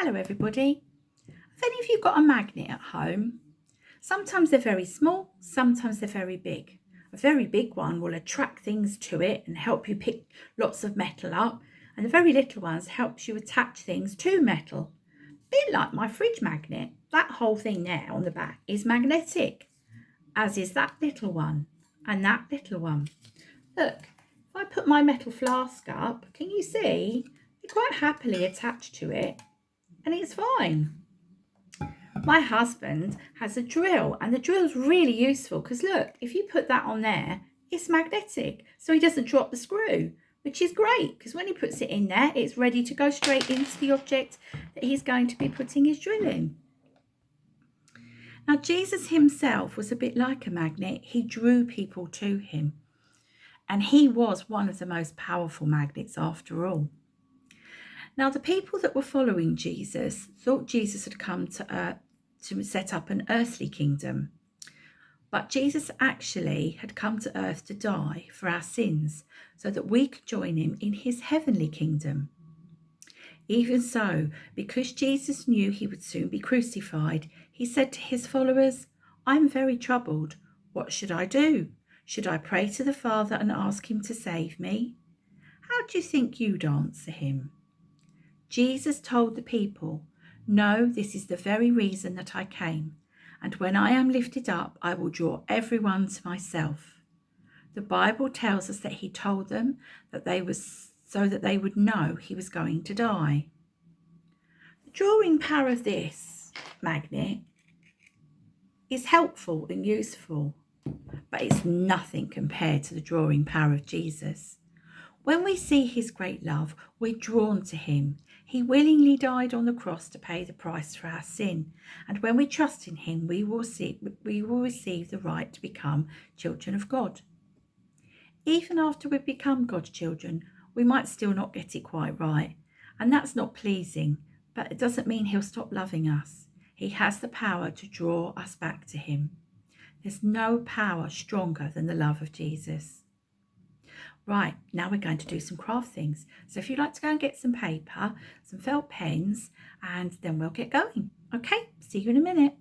Hello everybody. Have any of you got a magnet at home? Sometimes they're very small, sometimes they're very big. A very big one will attract things to it and help you pick lots of metal up, and the very little ones helps you attach things to metal. A bit like my fridge magnet. That whole thing there on the back is magnetic, as is that little one and that little one. Look, if I put my metal flask up, can you see? They're quite happily attached to it. And it's fine. My husband has a drill, and the drill's really useful because look, if you put that on there, it's magnetic, so he doesn't drop the screw, which is great because when he puts it in there, it's ready to go straight into the object that he's going to be putting his drill in. Now, Jesus himself was a bit like a magnet. He drew people to him, and he was one of the most powerful magnets after all. Now, the people that were following Jesus thought Jesus had come to earth to set up an earthly kingdom. But Jesus actually had come to earth to die for our sins so that we could join him in his heavenly kingdom. Even so, because Jesus knew he would soon be crucified, he said to his followers, "I'm very troubled. What should I do? Should I pray to the Father and ask him to save me? How do you think you'd answer him?" Jesus told the people, "No, this is the very reason that I came, and when I am lifted up, I will draw everyone to myself." The Bible tells us that he told them that they would know he was going to die. The drawing power of this magnet is helpful and useful, but it's nothing compared to the drawing power of Jesus. When we see his great love, we're drawn to him. He willingly died on the cross to pay the price for our sin. And when we trust in him, we will receive the right to become children of God. Even after we've become God's children, we might still not get it quite right. And that's not pleasing, but it doesn't mean he'll stop loving us. He has the power to draw us back to him. There's no power stronger than the love of Jesus. Right, now we're going to do some craft things. So if you'd like to go and get some paper, some felt pens, and then we'll get going. Okay, see you in a minute.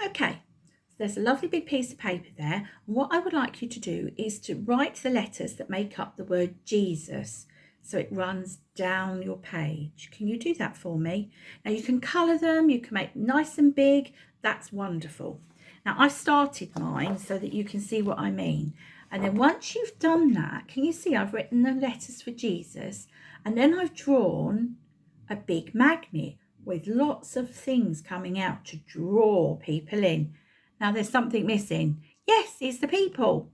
Okay, so there's a lovely big piece of paper there. And what I would like you to do is to write the letters that make up the word Jesus. So it runs down your page. Can you do that for me? Now you can colour them, you can make them nice and big. That's wonderful. Now I've started mine so that you can see what I mean. And then once you've done that, can you see I've written the letters for Jesus, and then I've drawn a big magnet with lots of things coming out to draw people in. Now there's something missing. Yes, it's the people.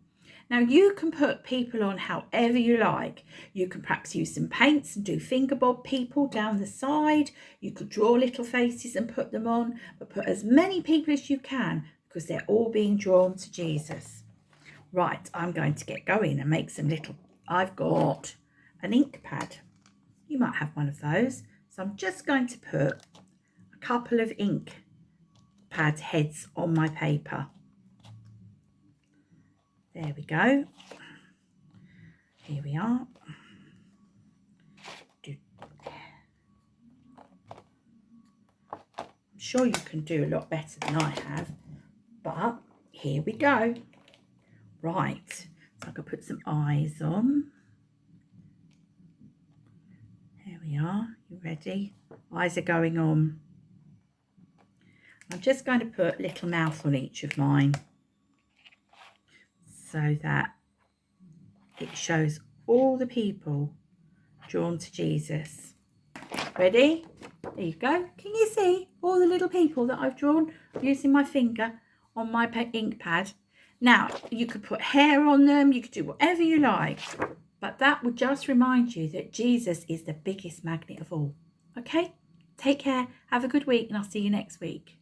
Now you can put people on however you like. You can perhaps use some paints and do finger bob people down the side. You could draw little faces and put them on, but put as many people as you can because they're all being drawn to Jesus. Right, I'm going to get going and make some little... I've got an ink pad. You might have one of those. So I'm just going to put a couple of ink pad heads on my paper. There we go. Here we are. I'm sure you can do a lot better than I have, but here we go. Right, so I can put some eyes on. There we are. You ready? Eyes are going on. I'm just going to put little mouth on each of mine so that it shows all the people drawn to Jesus. Ready? There you go. Can you see all the little people that I've drawn using my finger on my ink pad? Now, you could put hair on them, you could do whatever you like, but that would just remind you that Jesus is the biggest magnet of all. Okay? Take care, have a good week, and I'll see you next week.